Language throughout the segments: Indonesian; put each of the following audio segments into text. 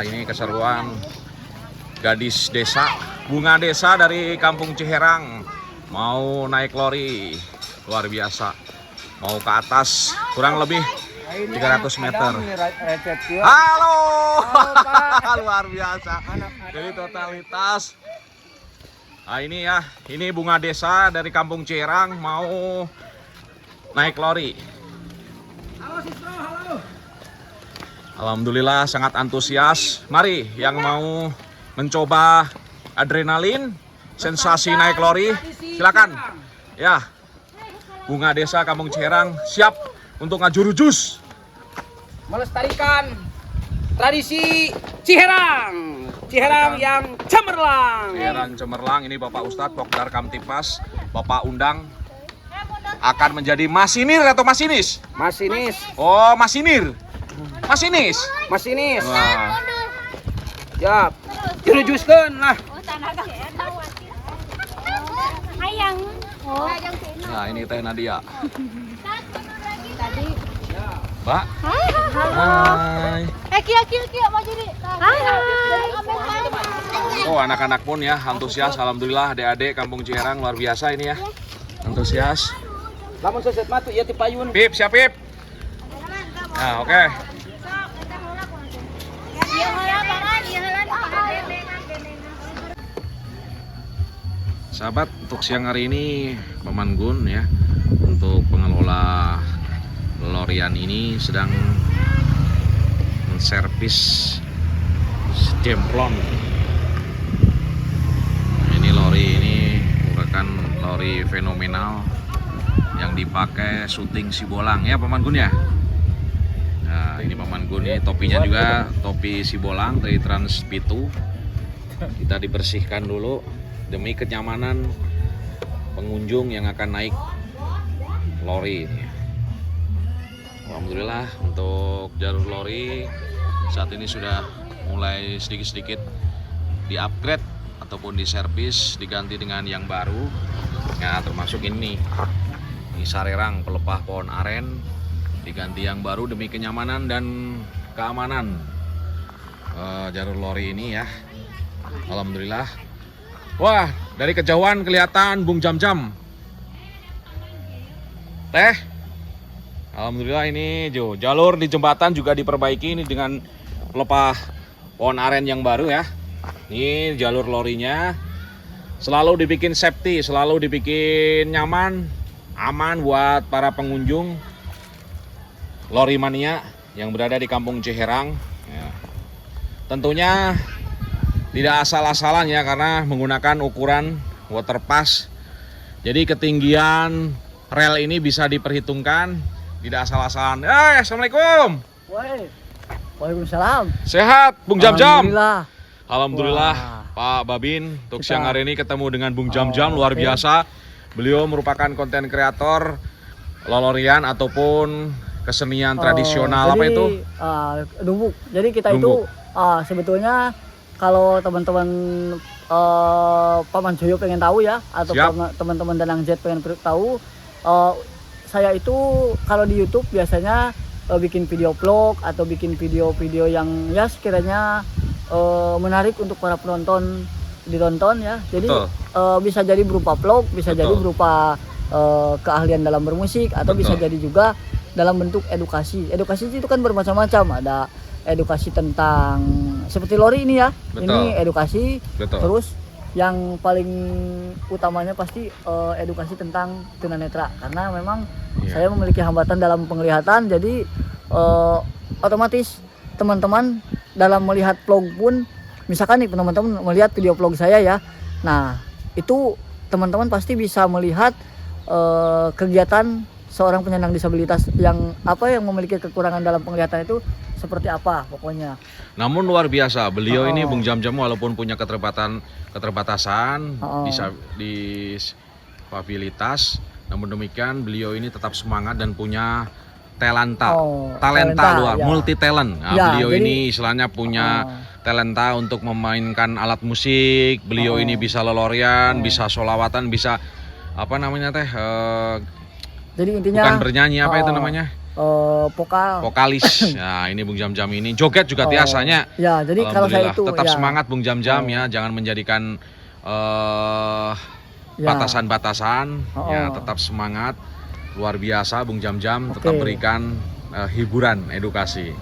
Wah, ini keseruan gadis desa, bunga desa dari Kampung Ciherang mau naik lori. Luar biasa. Mau ke atas kurang lebih 300 meter. Halo. Luar biasa. Jadi totalitas. Nah, ini ya, ini bunga desa dari Kampung Ciherang mau naik lori. Alhamdulillah sangat antusias. Mari yang mau mencoba adrenalin, sensasi naik lori, silakan. Ya, bunga desa Kampung Ciherang siap untuk ngajurujus. Melestarikan tradisi Ciherang. Ciherang yang cemerlang. Ciherang cemerlang, ini Bapak Ustadz Pokdar Kamtipas, Bapak undang akan menjadi masinir atau masinis? Masinis. Oh, masinir. Masinis. Masinis. Wah. Ya, dirujuskeun lah. Hayang. Oh. Nah, ini Teh Nadia. Tadi. Mbak. Halo. Hai. Kia mau jadi. Hai. Oh, anak-anak pun ya antusias. Alhamdulillah adik-adik Kampung Ciherang luar biasa ini ya. Antusias. Lamun seset matu ya tipayun. Pip, siap Pip. Nah, oke. Sahabat, untuk siang hari ini Paman Gun ya, untuk pengelola lorian ini sedang menservis jemplon. Ini lori ini merupakan lori fenomenal yang dipakai syuting Sibolang ya Paman Gun ya. Nah, ini Paman Gun ini topinya juga topi Sibolang dari Trans Pitu. Kita dibersihkan dulu demi kenyamanan pengunjung yang akan naik lori ini. Alhamdulillah untuk jalur lori saat ini sudah mulai sedikit-sedikit di-upgrade ataupun diservis, diganti dengan yang baru. Ya, termasuk ini Sarerang pelepah pohon aren diganti yang baru demi kenyamanan dan keamanan jalur lori ini ya. Alhamdulillah. Wah, dari kejauhan kelihatan Bung Jam-Jam. Teh. Alhamdulillah ini jalur di jembatan juga diperbaiki ini dengan pelepah pohon aren yang baru ya. Ini jalur lorinya selalu dibikin safety, selalu dibikin nyaman, aman buat para pengunjung lori mania yang berada di Kampung Ciherang ya. Tentunya tidak asal-asalan ya, karena menggunakan ukuran waterpass. Jadi ketinggian rel ini bisa diperhitungkan, tidak asal-asalan. Assalamualaikum. Waalaikumsalam. Sehat Bung Jam-Jam? Alhamdulillah. Alhamdulillah. Pak Babin, untuk siang hari ini ketemu dengan Bung Jam-Jam luar biasa. Beliau merupakan konten kreator lolorian ataupun kesenian tradisional. Apa itu? Dumbuk. Jadi kita Dumbuk. itu sebetulnya kalau teman-teman Paman Joyo pengen tahu ya, atau teman-teman Danang Jet pengen tahu, saya itu kalau di YouTube biasanya bikin video vlog atau bikin video-video yang ya sekiranya menarik untuk para penonton ditonton ya. Jadi bisa jadi berupa vlog, bisa jadi berupa keahlian dalam bermusik, atau bisa jadi juga dalam bentuk edukasi. Edukasi itu kan bermacam-macam, ada edukasi tentang seperti lori ini ya. Ini edukasi. Terus yang paling utamanya pasti edukasi tentang tunanetra, karena memang saya memiliki hambatan dalam penglihatan. Jadi otomatis teman-teman dalam melihat vlog pun, misalkan nih teman-teman melihat video vlog saya ya, nah itu teman-teman pasti bisa melihat kegiatan seorang penyandang disabilitas yang memiliki kekurangan dalam penglihatan itu seperti apa pokoknya. Namun luar biasa, beliau ini Bung Jam-Jam walaupun punya keterbatasan disabilitas, namun demikian beliau ini tetap semangat dan punya talenta luar, multi talent. Nah, beliau ini istilahnya punya talenta untuk memainkan alat musik. Beliau ini bisa lelorian, bisa solawatan, bisa apa namanya teh? Jadi intinya bukan bernyanyi, apa itu namanya? vokal. vokalis. Nah, ini Bung Jam-Jam ini joget juga Oh, biasanya. Ya, jadi kalau saya Alhamdulillah. itu Tetap ya, semangat Bung Jam-Jam ya, jangan menjadikan ya. batasan-batasan ya, Oh. tetap semangat. Luar biasa Bung Jam-Jam, tetap Oke. berikan hiburan, edukasi.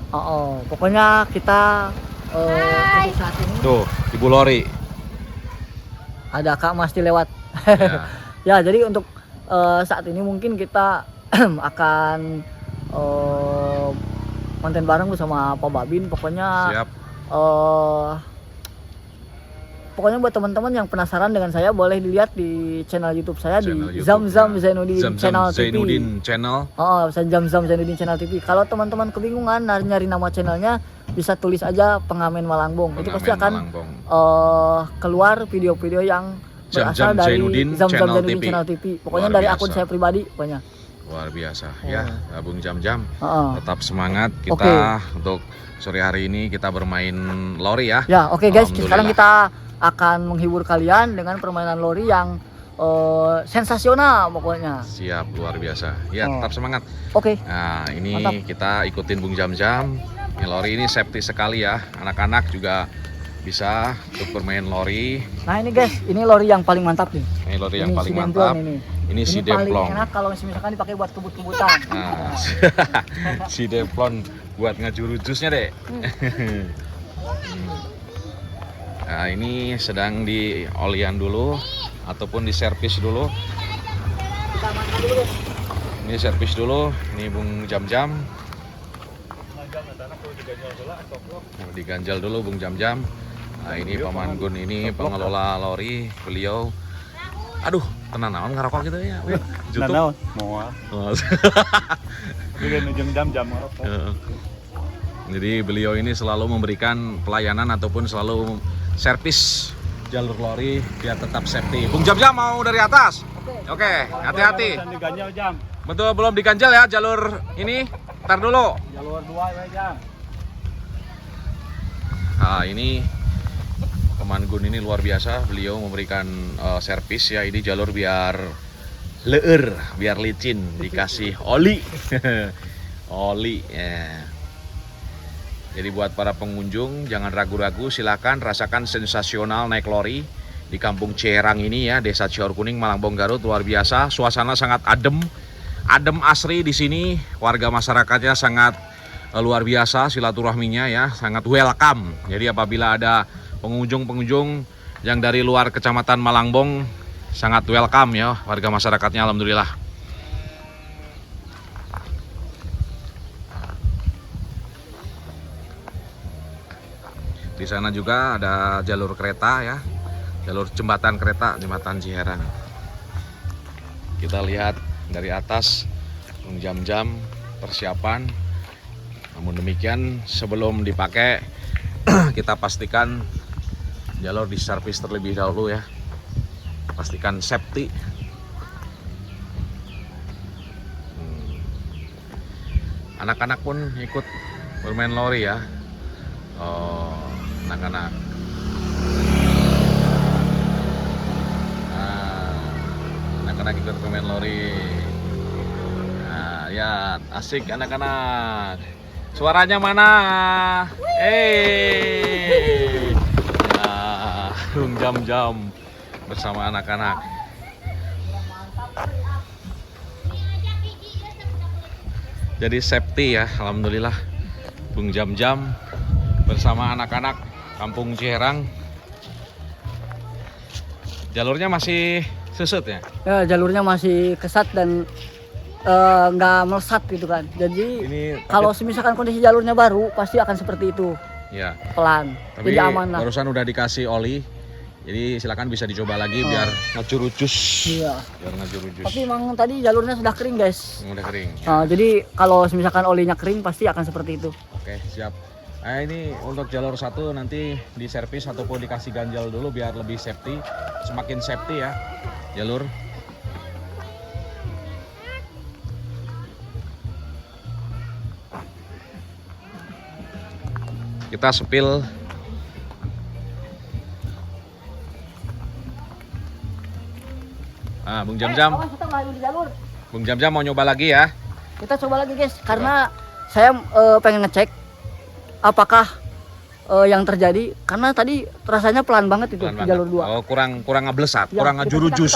Pokoknya kita untuk saat ini Tuh, Ibu Lori. ada Kak Masti lewat. Ya, Ya, jadi untuk saat ini mungkin kita akan konten bareng bersama Pak Babin. Pokoknya siap. Pokoknya buat teman-teman yang penasaran dengan saya boleh dilihat di channel YouTube saya Channel di YouTube, Zam ya. Zainuddin Zam-Zam Channel TV. Zainuddin Channel. Zam Zainuddin Channel TV. Kalau teman-teman kebingungan nyari nama channelnya, bisa tulis aja Pengamen Malangbong. Itu pasti Pengamen akan Malangbong. keluar video-video yang berasal Zam-Zam dari Zainuddin Zam Channel Zainuddin TV. Channel TV. Pokoknya Luar dari biasa. akun saya pribadi pokoknya. Luar biasa ya, Bung Jam-Jam. Heeh. Tetap semangat kita untuk sore hari ini kita bermain lori ya. Ya, oke guys, Alhamdulillah. sekarang kita akan menghibur kalian dengan permainan lori yang sensasional pokoknya. Siap, luar biasa. Ya, Oh. tetap semangat. Oke. Nah, ini Mantap. kita ikutin Bung Jam-Jam. Ini lori ini safety sekali ya. Anak-anak juga bisa untuk bermain lori. Nah ini guys, ini lori yang paling mantap nih. Ini lori yang Ini paling si mantap. Demplon Ini si paling Demplon. enak kalau misalkan dipakai buat kebut-kebutan. Nah, si Demplon buat ngajuru jusnya deh. Nah, ini sedang di olian dulu ataupun di servis dulu. Kita amankan dulu guys. Ini servis dulu. Ini Bung Jam-Jam. Nah, diganjal dulu Bung Jam-Jam. Nah, ini Paman Gun ini pengelola lori, beliau. Aduh, tenan naon ngerokok gitu ya. YouTube. Nah, mau Oh. bikin ujung jam ngerokok. Heeh. Jadi beliau ini selalu memberikan pelayanan ataupun selalu servis jalur lori biar tetap safety. Bung Jam-Jam mau dari atas. Oke, hati-hati. Dan diganjal jam. Betul, belum diganjal ya jalur ini. Ntar dulu. Jalur 2 ya jam. Nah, ini Paman Gun ini luar biasa. Beliau memberikan servis ya, ini jalur biar leur, biar licin, dikasih oli. Oli ya. Jadi buat para pengunjung jangan ragu-ragu, silakan rasakan sensasional naik lori di Kampung Ciherang ini ya, Desa Cior Kuning, Malangbong, Garut. Luar biasa, suasana sangat adem asri di sini. Warga masyarakatnya sangat luar biasa, silaturahminya ya, sangat welcome. Jadi apabila ada pengunjung-pengunjung yang dari luar Kecamatan Malangbong, sangat welcome ya warga masyarakatnya, alhamdulillah. Di sana juga ada jalur kereta ya, jalur jembatan kereta, jembatan Ciherang. Kita lihat dari atas Bung Jam-Jam persiapan. Namun demikian sebelum dipakai kita pastikan jalur diservis terlebih dahulu ya. Pastikan safety. Anak-anak pun ikut bermain lori ya. Oh, anak-anak. Anak-anak ikut bermain lori. Nah, ya asik anak-anak. Suaranya mana? Nah, Bung Jam-Jam bersama anak-anak. Jadi safety ya, alhamdulillah. Bung Jam-Jam bersama anak-anak Kampung Ciherang. Jalurnya masih susut ya? Ya, jalurnya masih kesat dan nggak melesat gitu kan. Jadi Ini kalau misalkan kondisi jalurnya baru pasti akan seperti itu, ya, pelan. tapi Jadi aman lah. barusan udah dikasih oli. Jadi silakan bisa dicoba lagi biar ngecurut jus. Iya. Biar ngecurut jus. Tapi emang tadi jalurnya sudah kering guys. Udah kering. Jadi kalau misalkan olinya kering pasti akan seperti itu. Oke, siap. Nah, ini untuk jalur 1 nanti diservis ataupun dikasih ganjal dulu biar lebih safety. Semakin safety ya jalur. Kita sepil. Bung Jam-Jam. Awas, tetap laju di jalur. Bung Jam-Jam mau nyoba lagi ya. Kita coba lagi guys, karena saya pengen ngecek apakah yang terjadi, karena tadi rasanya pelan banget itu Pelan di banget. jalur 2. Oh, kurang ngeblesat, Ya, kurang ngejurujus.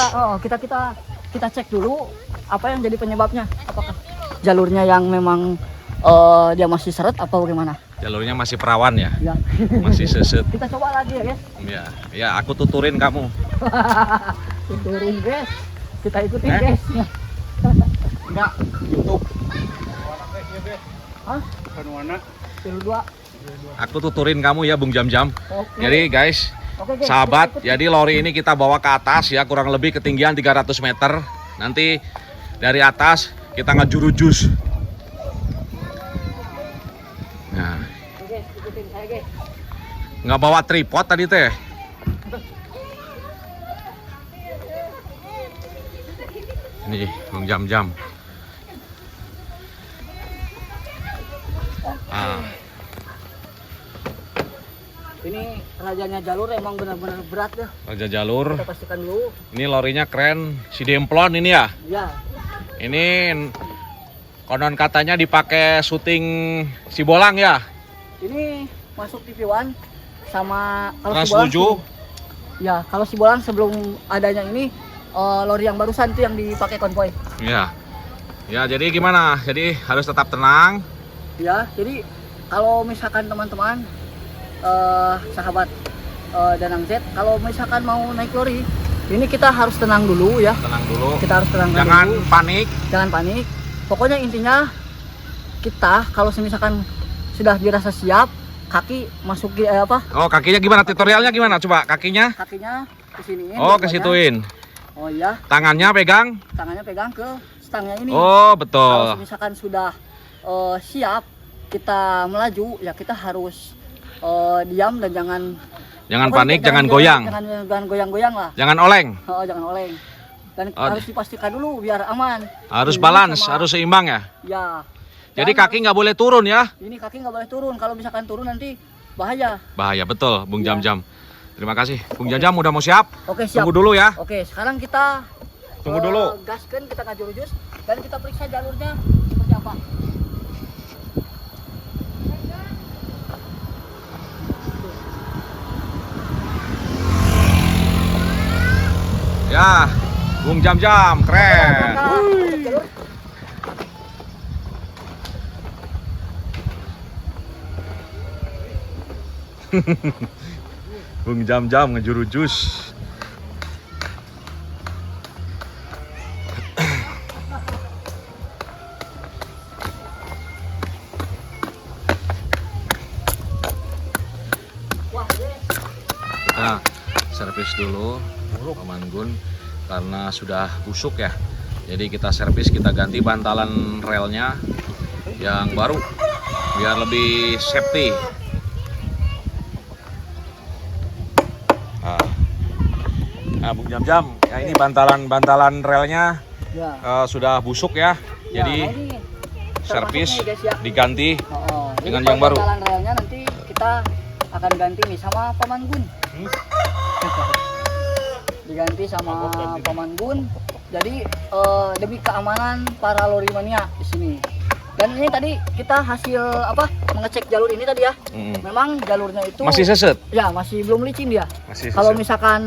kita cek dulu apa yang jadi penyebabnya. Apakah jalurnya yang memang dia masih seret apa bagaimana? Jalurnya masih perawan ya, Ya. masih seset. Kita coba lagi ya guys. Ya, aku tuturin kamu. Tuturin guys. Kita ikutin guys. Enggak, YouTube. Hah? Warna. Jalur 2. Aku tuturin kamu ya, Bung Jam-Jam. Oke. Jadi guys, Oke, guys, sahabat, kita ikutin. jadi lori ini kita bawa ke atas ya, kurang lebih ketinggian 300 meter. Nanti dari atas kita ngejurujus. Nah, Oke, guys, ikutin saya guys. nggak bawa tripod tadi teh. Nih, Bung Jam-Jam. Ah, Ini rajanya jalur emang benar-benar berat ya. Raja Jalur. Kita pastikan dulu. Ini lorinya keren, si Demplon ini ya. Ya. Ini konon katanya dipakai syuting si Bolang ya. Ini masuk TV One sama kalau Trans si Bolang 7. ya, kalau si Bolang sebelum adanya ini lori yang barusan itu yang dipakai konvoy. Ya. Ya, jadi gimana? Jadi harus tetap tenang. Ya, jadi kalau misalkan teman-teman sahabat Danang Z, kalau misalkan mau naik lori, ini kita harus tenang dulu ya. Tenang dulu. Kita harus tenang Jangan dulu. panik. Jangan panik. Pokoknya intinya kita kalau misalkan sudah dirasa siap, kaki masukin Oh, kakinya gimana? Tutorialnya gimana? Coba kakinya. kakinya ke siniin. Oh, dua-duanya. kesituin. Oh iya, Tangannya pegang. tangannya pegang ke stangnya ini. Oh, Kalau betul. misalkan sudah siap kita melaju, ya kita harus diam dan jangan Jangan pokoknya panik, jangan goyang. Jangan goyang-goyang lah. Jangan oleng. Oh, jangan oleng. Dan Oh, harus dipastikan dulu biar aman. Harus Ini balance, sama- harus seimbang ya. Ya. Jadi Dan kaki nggak boleh turun ya. ini kaki nggak boleh turun. Kalau misalkan turun nanti bahaya. Bahaya betul, Bung Ya. Jam-Jam. Terima kasih. Bung Jam-Jam udah mau siap? Oke, siap. Tunggu dulu ya. Oke, sekarang kita Tunggu dulu. gaskan, kita ngajurujus dan kita periksa jalurnya seperti apa. Ya, Bung Jam-Jam, keren. Jalur. Bung Jam-Jam ngejurujus. Wah, guys. Kita servis dulu Paman Gun karena sudah busuk ya. Jadi kita servis, kita ganti bantalan relnya yang baru biar lebih safety. Nah, Bung Jam-Jam, ya ini bantalan relnya Ya. sudah busuk ya. Ya, Jadi nah ini servis termasuk nih, guys, ya. diganti. Jadi dengan yang baru. bantalan relnya nanti kita akan ganti nih sama Paman Gun. Diganti sama Paman Gun. Jadi demi keamanan para lori mania di sini. Dan ini tadi kita hasil mengecek jalur ini tadi ya. Mm. Memang jalurnya itu Masih seset. ya masih belum licin dia. Masih Kalau seset. misalkan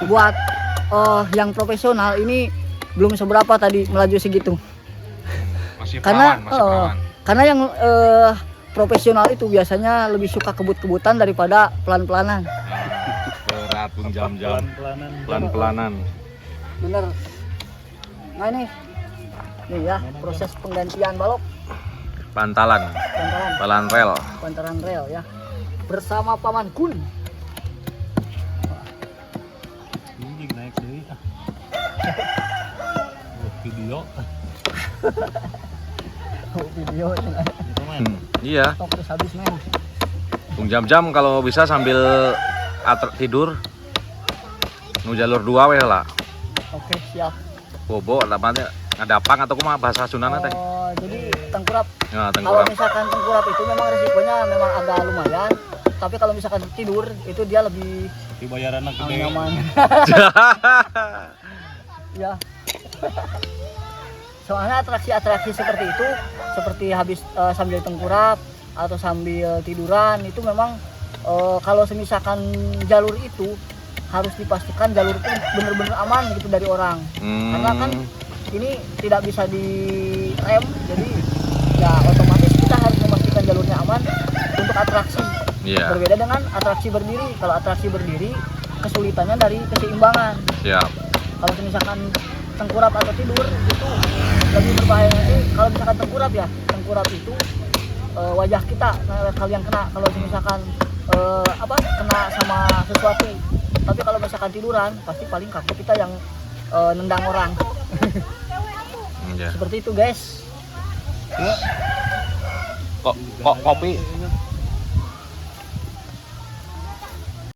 buat yang profesional ini belum seberapa tadi melaju segitu. Masih Karena perawan, masih perawan. karena yang profesional itu biasanya lebih suka kebut-kebutan daripada pelan-pelanan. Berat Bung Jam-Jam. Pelan-pelanan. Pelan-pelanan. Bener. Nah ini ya proses penggantian balok Bantalan, bantalan rel. bantalan rel ya bersama Paman Gun. Ini naik deui ah. Video. Video Itu mah. Iya, stop terus habis men. Bung Jam-Jam kalau bisa sambil tidur nu jalur 2 we lah. Oke siap. Bobo namanya ngadapang atau kumaha bahasa Sundana teh. Jadi tengkurap. Nah, Kalau tengkurap. misalkan tengkurap itu memang resikonya memang agak lumayan. Tapi kalau misalkan tidur itu dia lebih Di bayaran gede. nyaman. Ya. Soalnya atraksi-atraksi seperti itu, seperti habis sambil tengkurap atau sambil tiduran itu memang kalau misalkan jalur itu harus dipastikan jalur itu benar-benar aman gitu dari orang. Karena kan ini tidak bisa direm, jadi ya otomatis kita harus memastikan jalurnya aman untuk atraksi. Iya. Berbeda dengan atraksi berdiri. Kalau atraksi berdiri kesulitannya dari keseimbangan. Siap. Kalau misalkan tengkurap atau tidur itu lebih berbahaya nanti. Kalau misalkan tengkurap itu wajah kita hal yang kena. Kalau misalkan kena sama sesuatu. Tapi kalau misalkan tiduran pasti paling kaki kita yang nendang orang. Iya. Seperti itu guys. Kok kopi